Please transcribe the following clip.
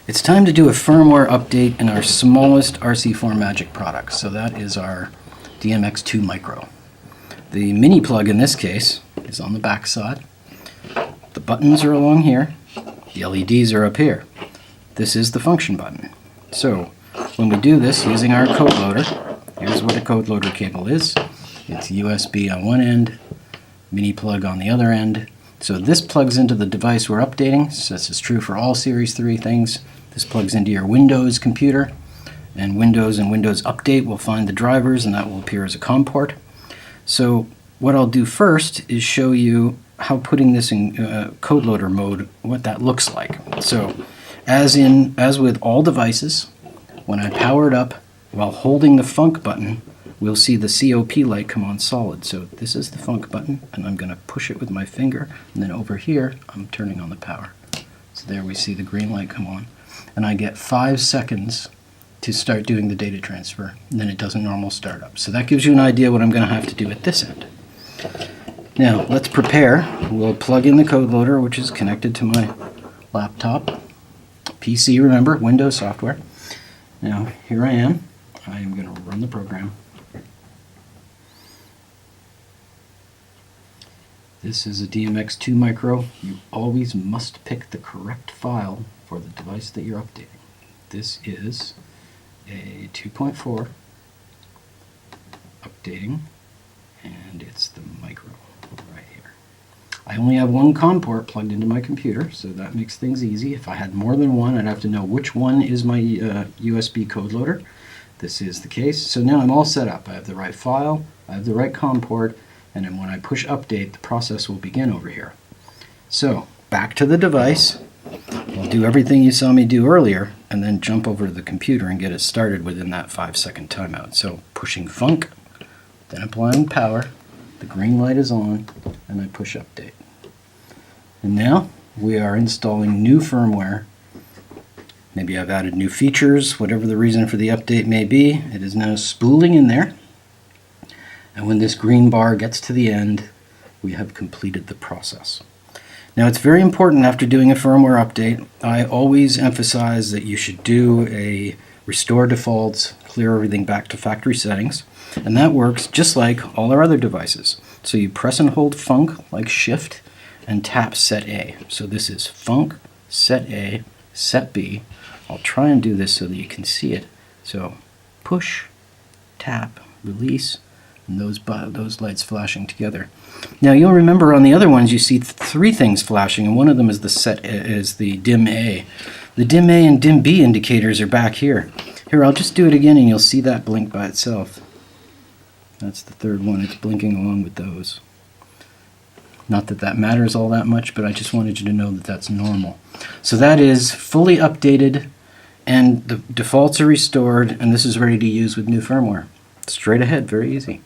It's time to do a firmware update in our smallest RC4Magic product. So that is our DMX2micro. The mini plug in this case is on the back side. The buttons are along here. The LEDs are up here. This is the function button. So when we do this using our code loader, here's what a code loader cable is. It's USB on one end, mini plug on the other end. So this plugs into the device we're updating. So this is true for all Series 3 things. This plugs into your Windows computer, and Windows Update will find the drivers, and that will appear as a COM port. So what I'll do first is show you how putting this in code loader mode, what that looks like. So as with all devices, when I power it up while holding the funk button, we'll see the COP light come on solid. So this is the funk button, and I'm going to push it with my finger, and then over here I'm turning on the power. So there we see the green light come on, and I get 5 seconds to start doing the data transfer, and then it does a normal startup. So that gives you an idea what I'm going to have to do at this end. Now let's prepare. We'll plug in the code loader, which is connected to my laptop. PC, remember, Windows software. Now here I am. I am going to run the program. This is a DMX2micro. You always must pick the correct file for the device that you're updating. This is a 2.4 updating, and it's the micro right here. I only have one COM port plugged into my computer, so that makes things easy. If I had more than one, I'd have to know which one is my USB code loader. This is the case. So now I'm all set up. I have the right file, I have the right COM port, and then when I push update, the process will begin over here. So back to the device. I'll do everything you saw me do earlier, and then jump over to the computer and get it started within that 5-second timeout. So pushing funk, then applying power, the green light is on, and I push update. And now we are installing new firmware. Maybe I've added new features, whatever the reason for the update may be. It is now spooling in there. And when this green bar gets to the end, we have completed the process. Now it's very important after doing a firmware update, I always emphasize that you should do a restore defaults, clear everything back to factory settings, and that works just like all our other devices. So you press and hold funk like shift and tap set A. So this is funk, set A, set B. I'll try and do this so that you can see it. So push, tap, release, and those lights flashing together. Now you'll remember on the other ones you see 3 things flashing, and one of them is the dim A. The dim A and dim B indicators are back here. Here, I'll just do it again and you'll see that blink by itself. That's the third one. It's blinking along with those. Not that that matters all that much, but I just wanted you to know that that's normal. So that is fully updated, and the defaults are restored, and this is ready to use with new firmware. Straight ahead, very easy.